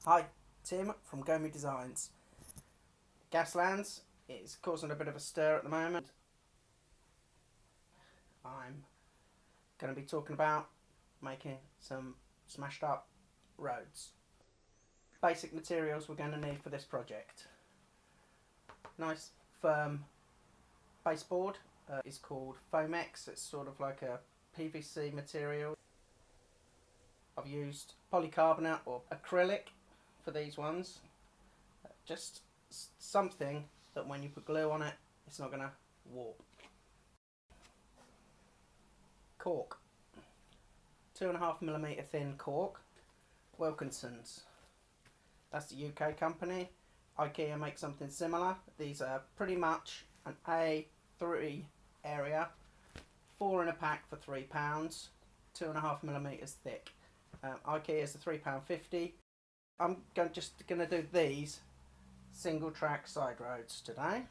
Hi, Tim from Gomi Designs. Gaslands is causing a bit of a stir at the moment. I'm going to be talking about making some smashed up roads. Basic materials we're going to need for this project. Nice firm baseboard is called Foamex. It's sort of like a PVC material. I've used polycarbonate or acrylic for these ones. Just something that when you put glue on it, it's not going to warp. Cork. 2.5mm thin cork. Wilkinson's. That's the UK company. IKEA makes something similar. These are pretty much an A3 area. 4 in a pack for £3. 2.5mm thick. IKEA is the £3.50. I'm just going to do these single track side roads today.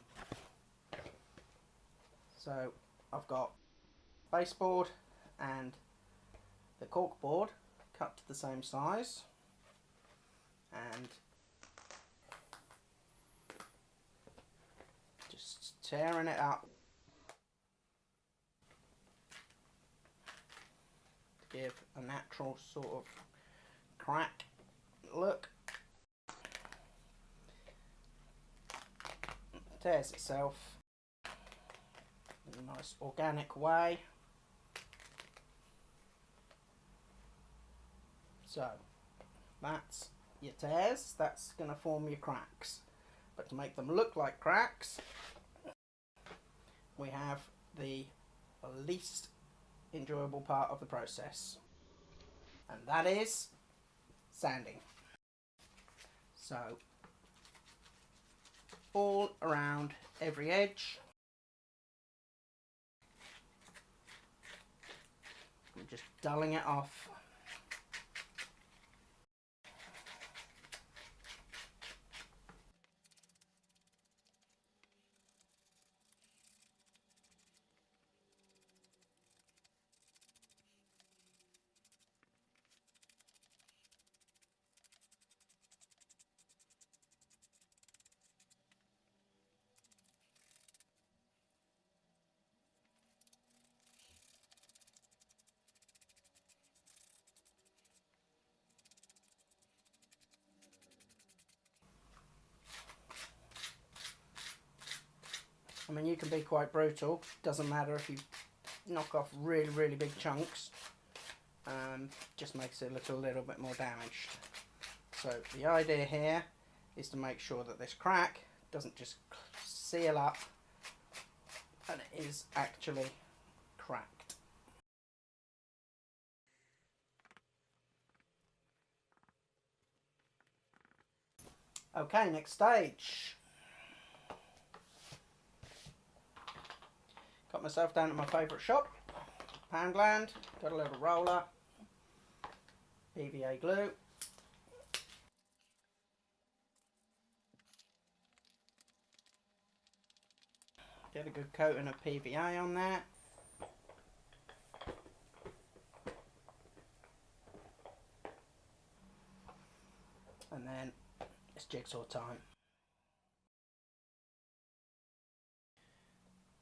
So I've got baseboard and the cork board cut to the same size, and just tearing it up to give a natural sort of crack look. It tears itself in a nice organic way. So that's your tears, that's going to form your cracks. But to make them look like cracks, we have the least enjoyable part of the process, and that is sanding. So all around every edge, I'm just dulling it off. I mean, you can be quite brutal. Doesn't matter if you knock off really big chunks. Just makes it look a little bit more damaged. So the idea here is to make sure that this crack doesn't just seal up and it is actually cracked. Okay, next stage. Got myself down to my favourite shop, Poundland. Got a little roller, PVA glue. Get a good coating of PVA on there. And then it's jigsaw time.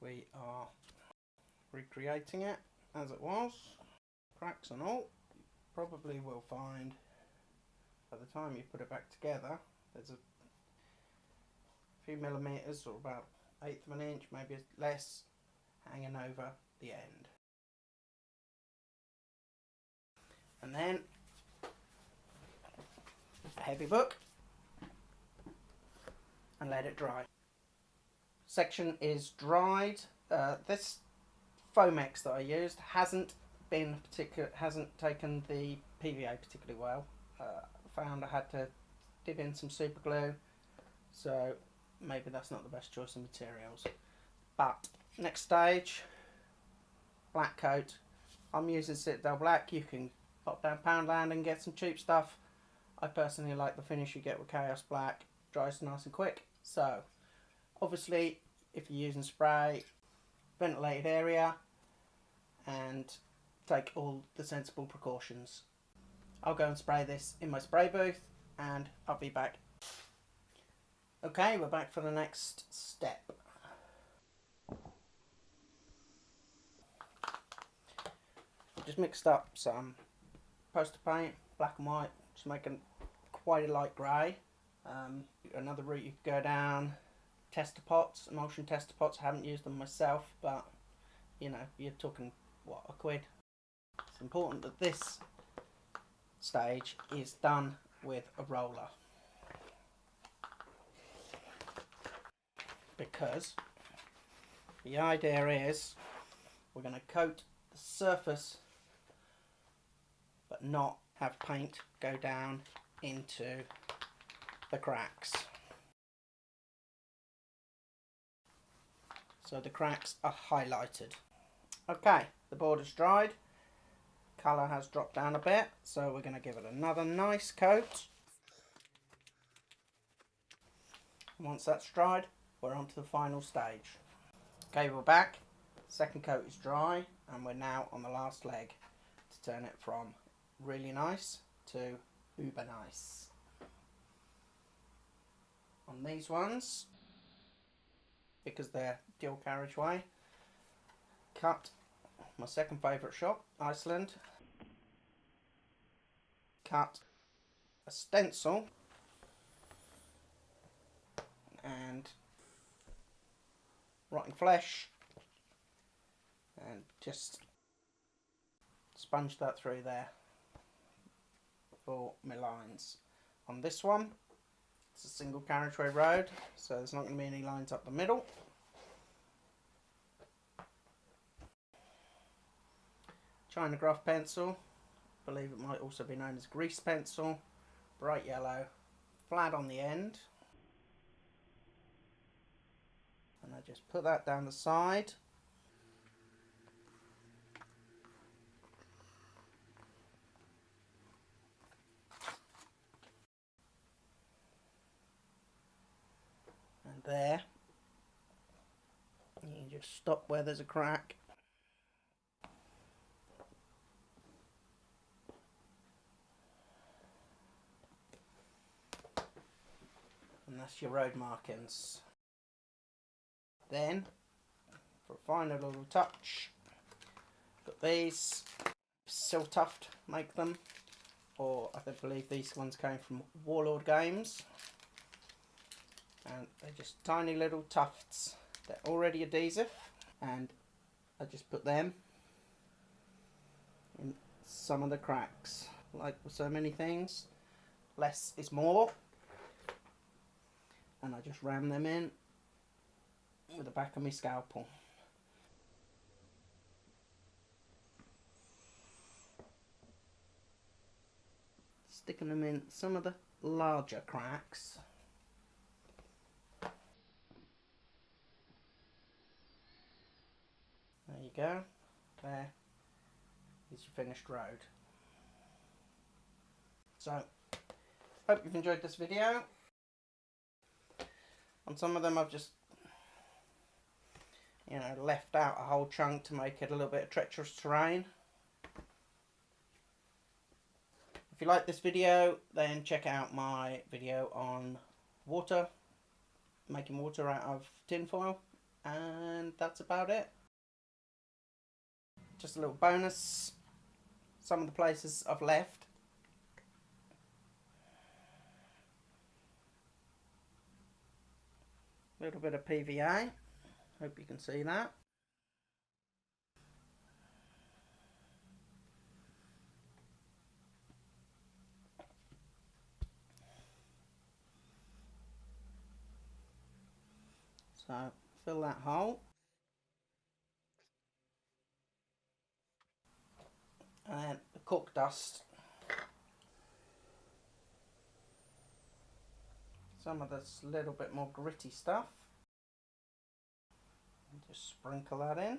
We are recreating it as it was, cracks and all. You probably will find by the time you put it back together there's a few millimetres, or about 1/8 of an inch, maybe less, hanging over the end. And then a heavy book and let it dry. Section is dried. This Foamex that I used hasn't taken the PVA particularly well. Found I had to dip in some super glue, so maybe that's not the best choice of materials. But next stage, black coat. I'm using Citadel Black. You can pop down Poundland and get some cheap stuff. I personally like the finish you get with Chaos Black. Dries nice and quick. So obviously if you're using spray, ventilated area, and take all the sensible precautions. I'll go and spray this in my spray booth and I'll be back. Okay, we're back for the next step. Just mixed up some poster paint, black and white, just making quite a light grey. Another route you could go down, tester pots, emulsion tester pots. I haven't used them myself, but you know, you're talking what, £1. It's important that this stage is done with a roller, because the idea is we're going to coat the surface but not have paint go down into the cracks. So the cracks are highlighted. Okay, the board has dried. Colour has dropped down a bit, so we're going to give it another nice coat. And once that's dried, we're on to the final stage. Okay, we're back. Second coat is dry, and we're now on the last leg to turn it from really nice to uber nice. On these ones, because they're dual carriageway, cut my second favourite shop, Iceland. Cut a stencil and rotting flesh, and just sponge that through there for my lines. On this one, it's a single carriageway road, so there's not going to be any lines up the middle. China graph pencil, I believe it might also be known as grease pencil, bright yellow, flat on the end. And I just put that down the side. And there, you just stop where there's a crack. And that's your road markings. Then, for a final little touch, got these, Silk Tuft make them, or I believe these ones came from Wargames, and they're just tiny little tufts. They're already adhesive, and I just put them in some of the cracks. Like with so many things, less is more, and I just ram them in with the back of my scalpel. Sticking them in some of the larger cracks. There you go. There is your finished road. So, hope you've enjoyed this video. On some of them I've just, you know, left out a whole chunk to make it a little bit of treacherous terrain. If you like this video, then check out my video on water, making water out of tinfoil, and that's about it. Just a little bonus, some of the places I've left a little bit of PVA, hope you can see that. So fill that hole, and then the cork dust, some of this little bit more gritty stuff, and just sprinkle that in.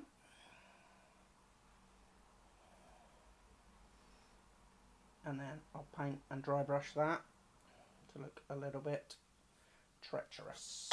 And then I'll paint and dry brush that to look a little bit treacherous.